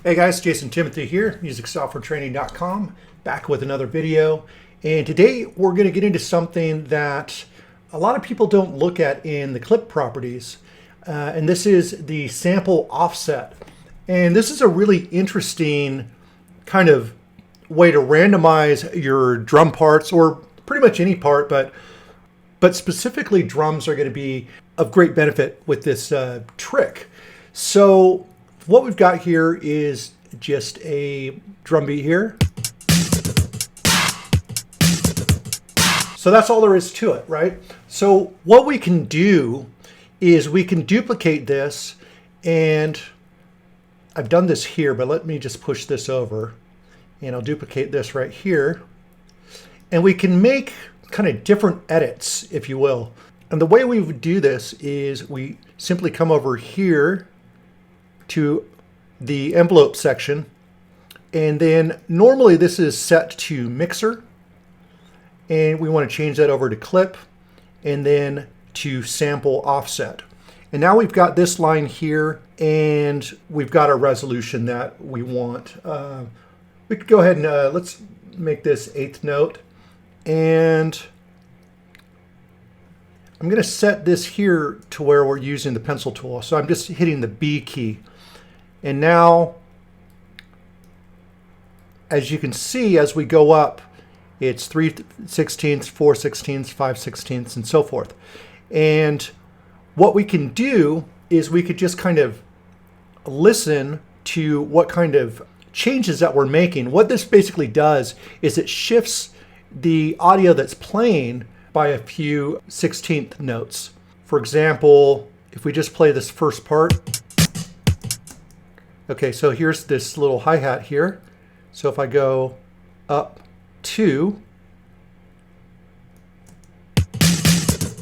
Hey guys, Jason Timothy here, musicsoftwaretraining.com, back with another video. And today we're going to get into something that a lot of people don't look at in the clip properties. And this is the sample offset. And this is a really interesting kind of way to randomize your drum parts, or pretty much any part, but specifically drums are going to be of great benefit with this trick. So what we've got here is just a drum beat here. So that's all there is to it, right? So what we can do is we can duplicate this, and I've done this here, but let me just push this over and I'll duplicate this right here. And we can make kind of different edits, if you will. And the way we would do this is we simply come over here to the envelope section, and then normally this is set to mixer, and we want to change that over to clip and then to sample offset. And now we've got this line here, and we've got a resolution that we want. We could go ahead and let's make this 8th note, and I'm going to set this here to where we're using the pencil tool. So I'm just hitting the B key. And now, as you can see, as we go up, it's 3/16, 4/16, 5/16, and so forth. And what we can do is we could just kind of listen to what kind of changes that we're making. What this basically does is it shifts the audio that's playing by a few 16th notes. For example, if we just play this first part. Okay, so here's this little hi-hat here. So if I go up 2, as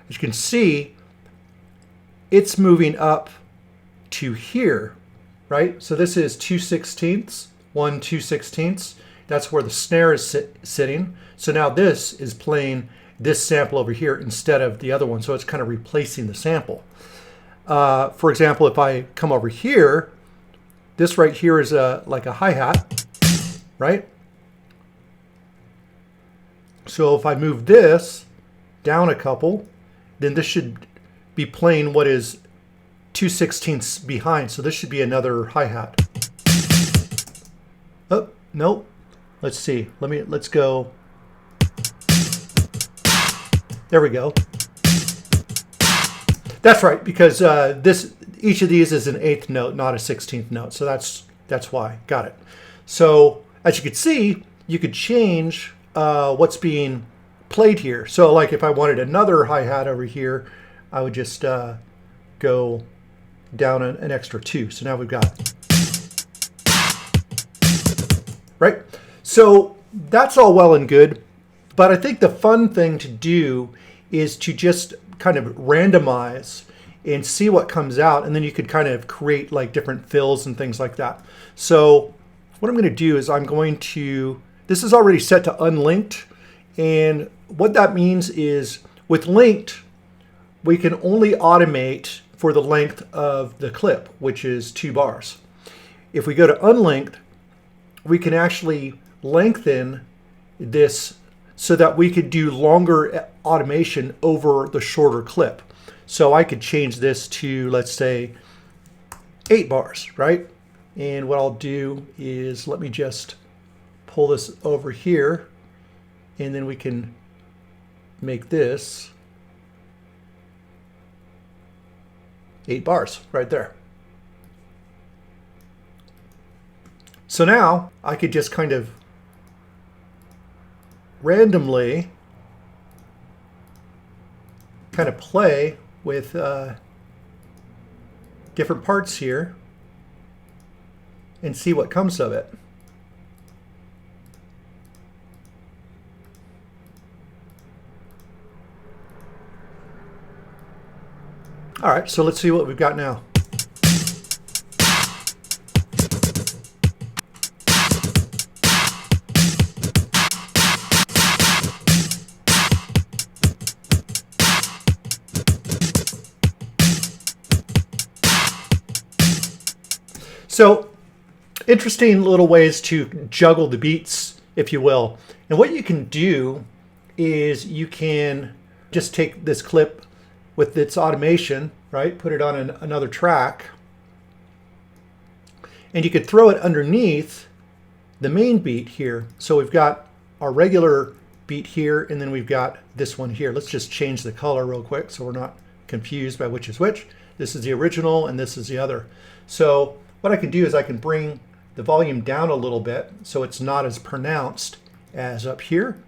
you can see, it's moving up to here, right? So this is 2/16, 1 2/16. That's where the snare is sitting. So now this is playing this sample over here instead of the other one. So it's kind of replacing the sample. For example, if I come over here, this right here is like a hi-hat, right? So if I move this down a couple, then this should be playing what is 2/16 behind. So this should be another hi-hat. Oh, nope. Let's see. Let's go. There we go. That's right, because each of these is an 8th note, not a 16th note. So that's why. Got it. So as you can see, you could change what's being played here. So like if I wanted another hi-hat over here, I would just go down an extra 2. So now we've got, right? So that's all well and good. But I think the fun thing to do is to just kind of randomize and see what comes out, and then you could kind of create like different fills and things like that. So what I'm going to do is this is already set to unlinked, and what that means is with linked, we can only automate for the length of the clip, which is 2 bars. If we go to unlinked, we can actually lengthen this so that we could do longer automation over the shorter clip. So I could change this to, let's say, 8 bars, right? And what I'll do is let me just pull this over here, and then we can make this 8 bars right there. So now I could just kind of randomly kind of play with different parts here and see what comes of it. All right, so let's see what we've got now. So interesting little ways to juggle the beats, if you will. And what you can do is you can just take this clip with its automation, right? Put it on another track. And you could throw it underneath the main beat here. So we've got our regular beat here, and then we've got this one here. Let's just change the color real quick so we're not confused by which is which. This is the original and this is the other. So what I can do is I can bring the volume down a little bit so it's not as pronounced as up here.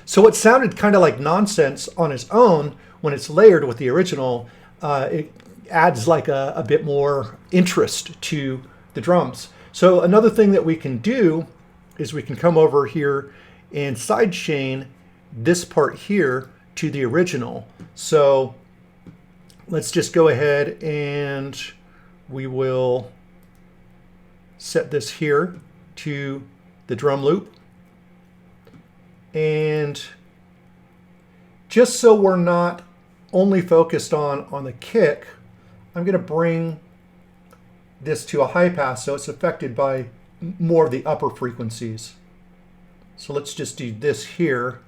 So what sounded kind of like nonsense on its own, when it's layered with the original, it adds like a bit more interest to the drums. So another thing that we can do is we can come over here and sidechain this part here to the original. So let's just go ahead and we will set this here to the drum loop. And just so we're not only focused on the kick, I'm going to bring this to a high pass so it's affected by more of the upper frequencies. So let's just do this here.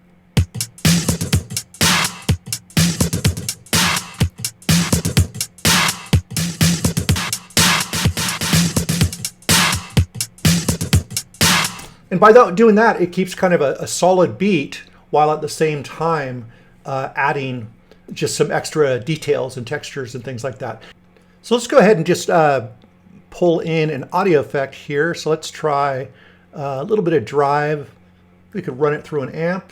And by doing that, it keeps kind of a solid beat while at the same time adding just some extra details and textures and things like that. So let's go ahead and just pull in an audio effect here. So let's try a little bit of drive. We could run it through an amp.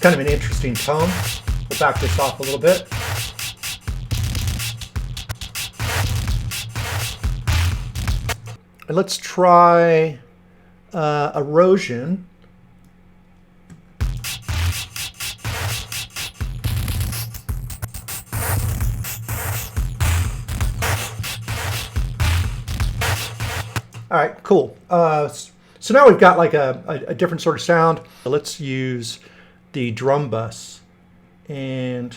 Kind of an interesting tone. We'll back this off a little bit. And let's try erosion. All right, cool. So now we've got like a different sort of sound. Let's use the drum bus, and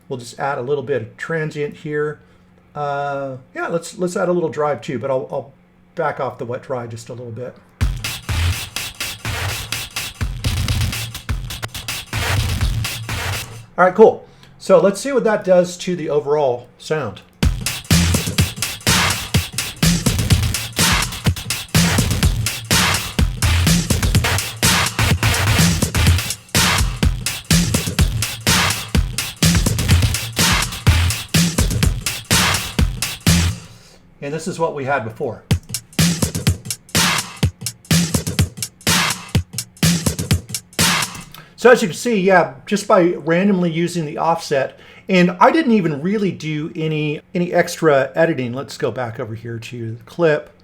we'll just add a little bit of transient here. Yeah, let's add a little drive too, but I'll back off the wet dry just a little bit. All right, cool. So let's see what that does to the overall sound. And this is what we had before. So as you can see, yeah, just by randomly using the offset, and I didn't even really do any extra editing. Let's go back over here to the clip.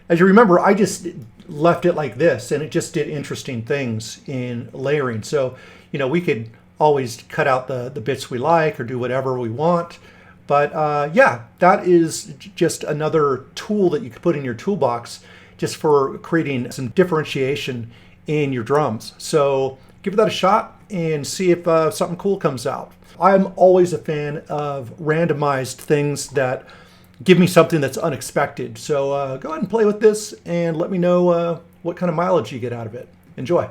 As you remember, I just left it like this, and it just did interesting things in layering. So, you know, we could always cut out the bits we like or do whatever we want. But yeah, that is just another tool that you could put in your toolbox just for creating some differentiation in your drums. So give that a shot and see if something cool comes out. I'm always a fan of randomized things that give me something that's unexpected. So go ahead and play with this and let me know what kind of mileage you get out of it. Enjoy.